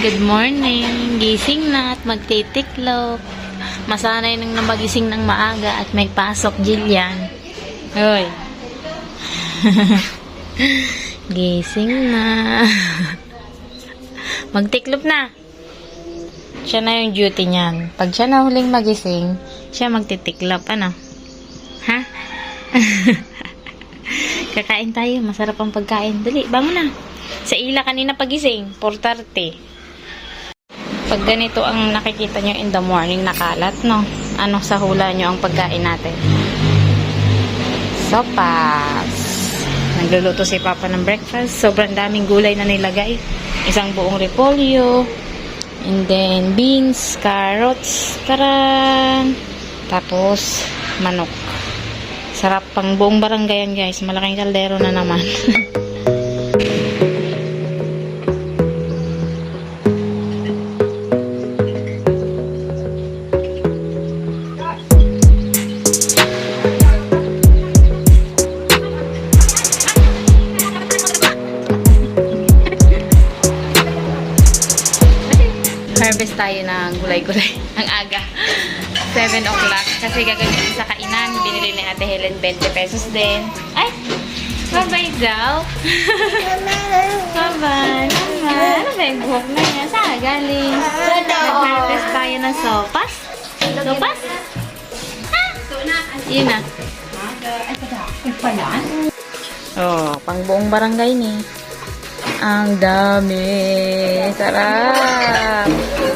Good morning. Gising na at magtitiklop. Masanay nang magising ng maaga at may pasok, Jillian. Hoy. Gising na. Magtiklop na. Siya na yung duty niyan. Pag siya na huling magising, siya magtitiklop. Ano? Ha? Kakain tayo. Masarap ang pagkain. Dali, bangon na. Sa ila kanina pagising, 4:30. Pag ganito ang nakikita nyo in the morning na kalat, no? Ano sa hula nyo ang pagkain natin? Sopas. Nagluluto si Papa ng breakfast. Sobrang daming gulay na nilagay. Isang buong repolyo. And then, beans, carrots, taran. Tapos, manok. Sarap pang buong barangay yan, guys. Malaking kaldero na naman. Harvest tayo ng gulay-gulay ang aga 7 o'clock kasi gagawin sa kainan. Binili ni Ate Helen 20 pesos din. Ay! Bye-bye daw. Bye-bye. Ano ba yung buhok na yan? Saan galing? Nag-harvest tayo ng sopas. Sopas? Ha? Yun na. Oh, pang buong barangay ni. Ang dami. Sarap.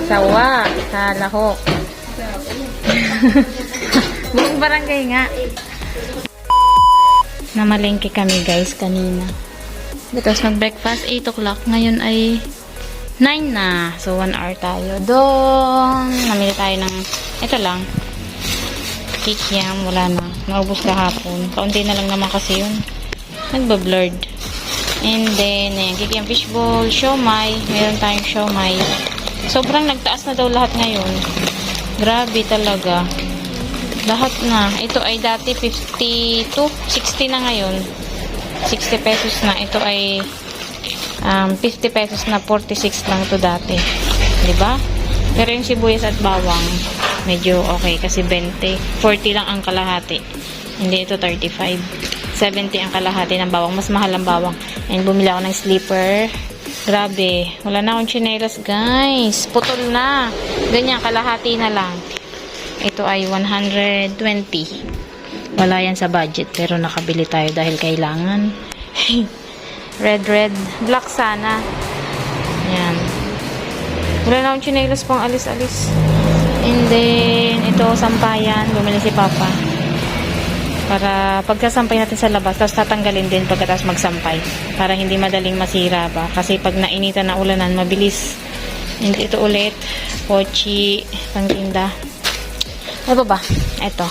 Sawa. Sa lahok. Buong barangay nga. Namalengke kami guys kanina. Tapos mag-breakfast 8 o'clock. Ngayon ay 9 na. So 1 hour tayo. Doon. Namili tayo ng ito lang. Kikiam. Wala na. Naubos kahapon. Kaunti na lang naman kasi yun. Nagba-blurred. And then, ayan, kikiam fishball, siomay. Meron tayong siomay. Sobrang nagtaas na daw lahat ngayon. Grabe talaga. Lahat na. Ito ay dati 52, 60 na ngayon. 60 pesos na. Ito ay 50 pesos na, 46 lang ito dati. Diba? Pero yung sibuyas at bawang, medyo okay kasi 20. 40 lang ang kalahati. Hindi ito 35. 70 ang kalahati ng bawang. Mas mahal ang bawang. And bumili ako ng slipper. Grabe. Wala na akong chinelas, guys. Putol na. Ganyan, kalahati na lang. Ito ay 120. Wala yan sa budget. Pero nakabili tayo dahil kailangan. Red. Black sana. Yan. Wala na akong chinelas pang alis-alis. And then, ito, sampayan. Bumili si Papa. Para pagsasampay natin sa labas, tapos tatanggalin din pagkatapos magsampay para hindi madaling masira ba, kasi pag nainitan na ulanan mabilis. Hindi ito ulit pochi pangtinda. Ano ba? Ito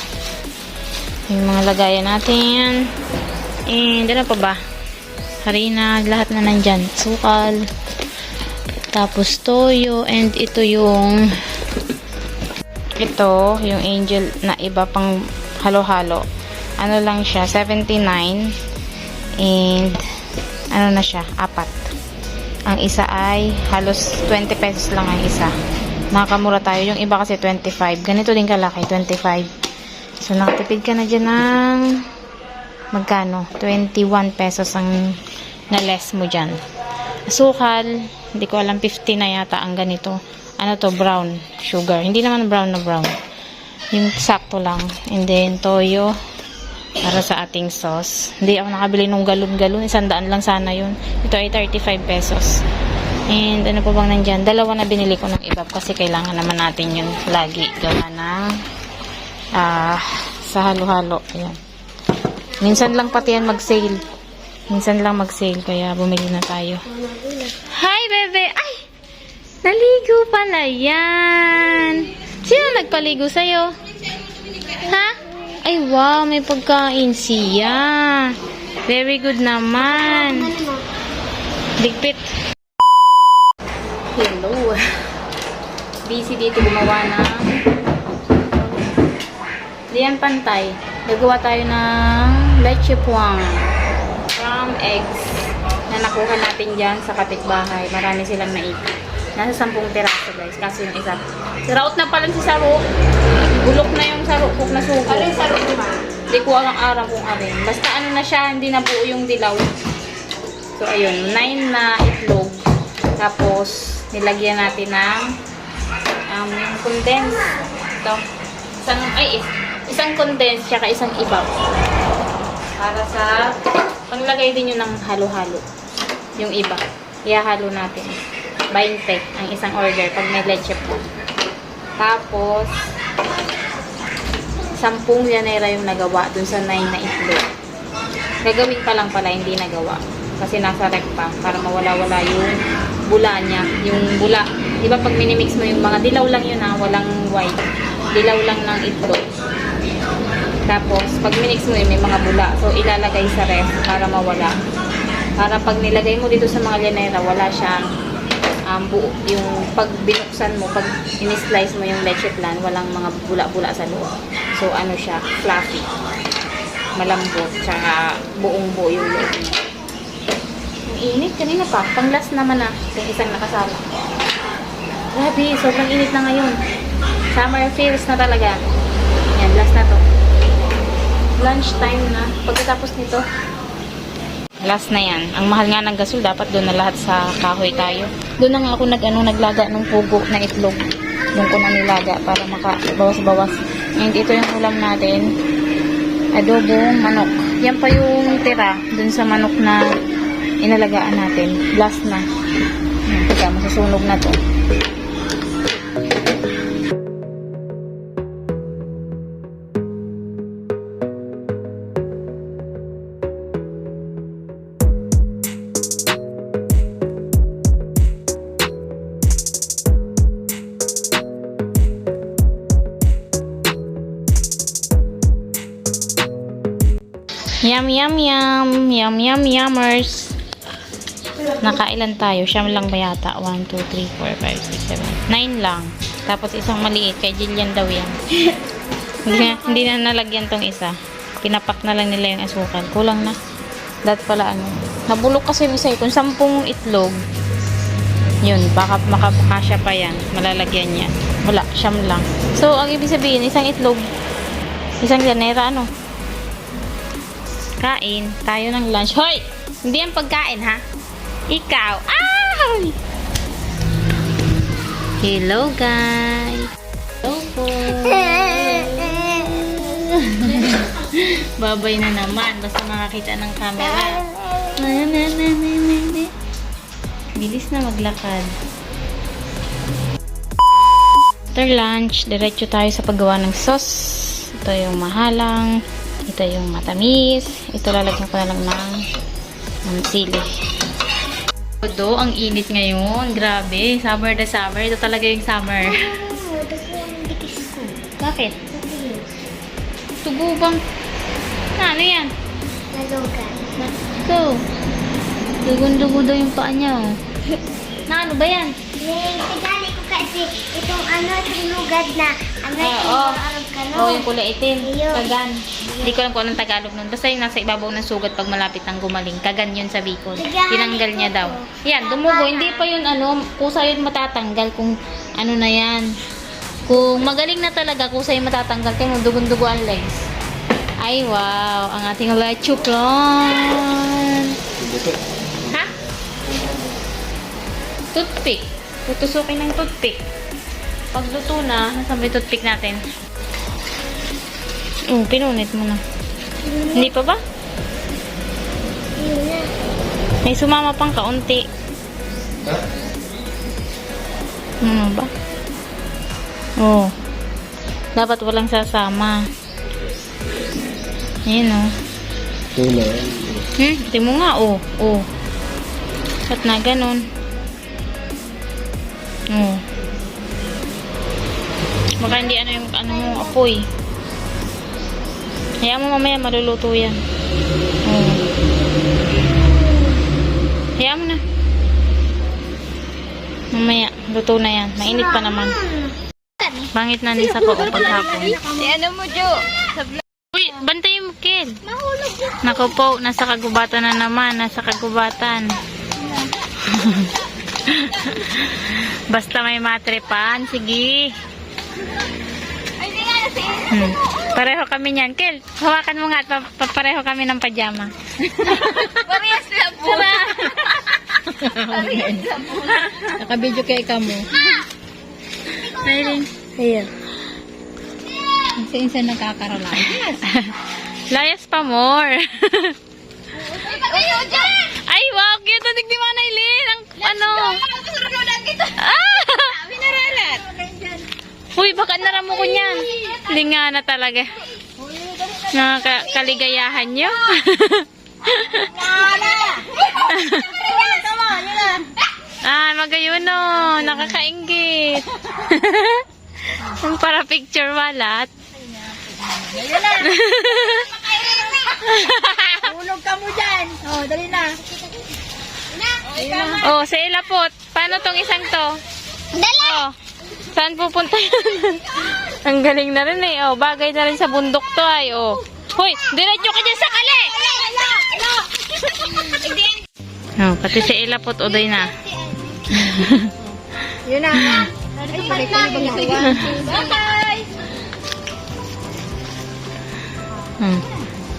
yung mga lagayan natin. And ano pa ba? Harina, lahat na nandyan. Sukal, tapos toyo, and ito yung angel na iba pang halo-halo. Ano lang siya, 79. And ano na siya, 4. Ang isa ay halos 20 pesos lang ang isa. Nakakamura tayo. Yung iba kasi 25. Ganito din kalaki, 25. So nakatipid ka na dyan ng magkano? 21 pesos ang na-less mo dyan. Asukal, hindi ko alam, 50 na yata ang ganito. Ano to, brown sugar. Hindi naman brown na brown. Yung sakto lang. And then toyo para sa ating sauce. Hindi ako nakabili nung galon-galon. 100 lang sana yun. Ito ay 35 pesos. And ano pa bang nandyan? Dalawa na binili ko ng iba kasi kailangan naman natin yun lagi. Gawa ng sa halo-halo. Ayan. Minsan lang pati yan mag-sale. Minsan lang mag-sale. Kaya bumili na tayo. Hi, bebe! Ay! Naligo pala yan! Sino nagpaligo sa'yo? Ha? Ay, wow, may pagkain siya. Very good naman. Ligpit. Hello. Busy dito gumawa ng liyan pantay. Nagawa tayo ng leche puang from eggs na nakuha natin dyan sa kapitbahay. Marami silang naipit. Nasa 10 piraso guys. Kaso yung isa. Siraot na pala si Saro. Bulok na yung Saro. Kuk na sugo. Ano yung sarap naman? Hindi ko ang araw kung arin. Basta ano na siya, hindi na buo yung dilaw. So, ayun. 9 na itlog. Tapos, nilagyan natin ng yung condense. Ito. Isang condense, tsaka isang ibaw. Para sa panglagay din yun ng halo-halo. Yung iba. Ihahalo natin. 20 ang isang order pag may leche po. Tapos, 10 yanera yung nagawa dun sa 9 na itlog. Gagawin pa lang pala, hindi nagawa. Kasi nasa rec pa, para mawala-wala yung bula niya. Yung bula. Diba pag minimix mo yung mga dilaw lang yun ha, walang white. Dilaw lang ng itlog. Tapos, pag minix mo yun, may mga bula. So, ilalagay sa ref para mawala. Para pag nilagay mo dito sa mga llanera, wala siyang buo. Yung pag binuksan mo, pag in-slice mo yung leche plan, walang mga bula-bula sa loob. So, ano siya, fluffy. Malambot. Tsaka buong-buo yung loob niya. Ang init. Kanina pa. Pang-last naman na. Yung isang nakasama. Grabe, sobrang init na ngayon. Summer feels na talaga. Yan, last na to. Lunch time na. Pagkatapos nito, last na yan. Ang mahal nga ng gasol, dapat doon na lahat sa kahoy tayo. Doon na nga ako naglaga ng pugo na itlog. Doon ko na nilaga para makabawas-bawas. And ito yung ulam natin. Adobong manok. Yan pa yung tira doon sa manok na inalagaan natin. Last na. Teka, masusunog na to. Yum, yum, yum. Yum, yum, yummers. Nakailan tayo? Siyam lang ba yata? 1, 2, 3, 4, 5, 6, 7. 9 lang. Tapos isang maliit. Kay Jillian daw yan. hindi na nalagyan tong isa. Pinapak na lang nila yung asukal. Kulang na. Dati pala ano. Nabulok kasi yung isa. Kung 10 itlog, yun. Baka makakasya pa yan. Malalagyan niya. Wala. Siyam lang. So, ang ibig sabihin, isang itlog. Isang llanera, ano? Kain tayo ng lunch. Hoy! Hindi yan pagkain, ha? Ikaw. Ay! Hello, guys. Hello po. Babay na naman. Basta makakita ng camera. Bilis na maglakad. After lunch, diretso tayo sa paggawa ng sauce. Ito yung mahalang. Ito yung matamis. Ito lalagyan ko na lang ng sili. Todo, ang init ngayon. Grabe. Summer na summer. Ito talaga yung summer. Bakit? Tugubang. Ano yan? Nalugan. Ito. Dugun-dugo daw yung paa niya. Oh. Na ano ba yan? Tagali ko kasi itong itong lugad na Oo, yung kulay itim. Ayun. Kagan. Hindi ko alam kung anong Tagalog nun. Basta yung nasa ibabaw ng sugat pag malapit ng gumaling. Kagan yun sa Bicol. Tinanggal niya daw. Yan, dumugo. Hindi pa yun kusa yun matatanggal kung ano na yan. Kung magaling na talaga, kusa yun matatanggal. Kaya dugun-dugo ang legs. Ay, wow. Ang ating leche plan. Ha? Toothpick. Tutusukin ng toothpick. Pag luto na, nasaan ba yung toothpick natin? Pinunit mo na. Hindi pa ba? May sumama pang kaunti. Ano ba? Oh. Dapat walang sasama. Ayan o. Tingnan mo nga. Oh. Ba't na ganun? Oh. Baka hindi yung mo apoy. Hayaan mo mamaya maluluto yan. Oh. Hayaan mo na. Mamaya, luto na yan. Mainit pa naman. Bangit na din sa ko paghapon. Ano mo, Jo? Uy, bantay mo, Kel. Naku po, nasa kagubatan na naman. Nasa kagubatan. Basta may matripan, sige. Ay, hindi nga nasa Pareho kami niyan. Kel, hawakan mo nga at pareho kami ng pajama. Parehas lang po. Nakabidyo kay ka mo. Mayroon. Ayan. Isa-isa nagkakarala. Layas pa more. Ay, pagayo dyan! Ay, wow, cute. Adik ni Manay Lynn. Ang, ano? Surunudan kita. Ah! Minaralat. Uy, baka naramo ko niyan. Linga na talaga. Nakakaligayahan nyo. Magayon no. Nakakaingit. Yung para picture walat. Tulog ka mo dyan. Oh, dali na. Oh, sa ilapot. Paano tong isang to? Dali! Oh, saan pupunta yan? Ang galing na rin eh. Oh, bagay na rin sa bundok to ay. Oh. Hoy, diretso ka dyan sa kali! Oh, pati si ilapot uday na. Yun na. Ito pala ko ibang gawa. Bye!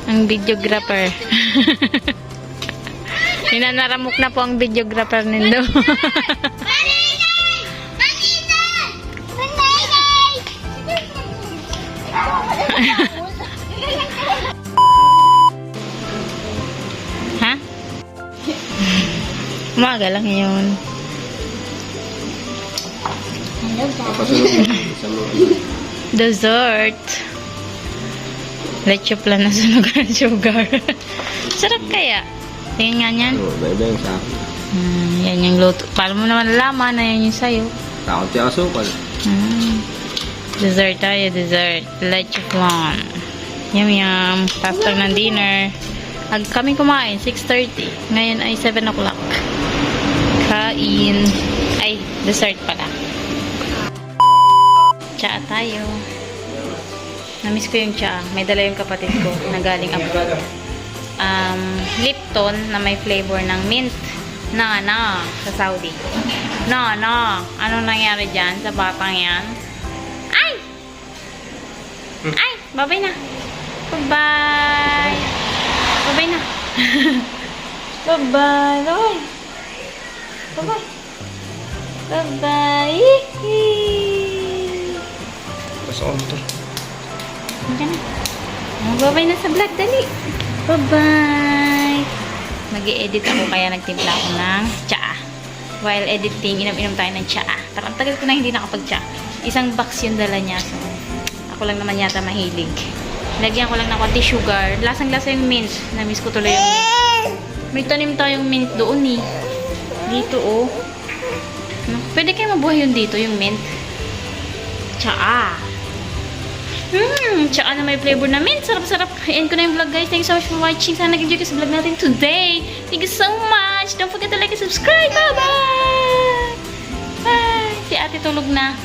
Ang videographer. Ninanaramok na po ang videographer nindo. Maninay! Maninay! Maninay! Ha? Umaga lang yun. Dessert. Leche plan na sa lugar sugar. Sarap kaya. Tingnan nga yan. Iba-iba yung sa akin. Yan yung luto. Paano mo naman nalaman na yan yung sayo? Takot yung asukal. Dessert tayo, dessert. Leche flan. Yum yum. After ng dinner. Kami kumain, 6:30. Ngayon ay 7 o'clock. Kain. Ay, dessert pala. Tsaa tayo. Namiss ko yung tsaa. May dala yung kapatid ko na galing abroad. Lipton na may flavor ng mint. Na, sa Saudi. Na. Ano nangyari dyan sa batang yan? Ay! Ay! Babay na. Bye-bye. Babay na. Bye-bye. Bye-bye. Bye-bye. Bye-bye. Pasok ako to. Diyan na. Bye-bye na sa vlog. Dali. Bye-bye. Mag-i-edit ako kaya nagtimpla ako ng tsaa. While editing, inom-inom tayo ng tsaa. Ang tagal ko na hindi nakapag-tsaa. Isang box yung dala niya. So, ako lang naman yata mahilig. Lagyan ko lang ng konti sugar. Lasang-lasa yung mint. Namiss ko tuloy yung mint. May tanim tayong mint doon eh. Dito oh. Pwede kayo mabuhay yun dito, yung mint. Tsaa. Tsaa na may flavor na mint. Sarap-sarap. End ko na yung vlog guys. Thank you so much for watching. Sana nag-enjoy ka sa vlog natin today. Thank you so much. Don't forget to like and subscribe. Bye-bye. Bye. Si ate tulog na.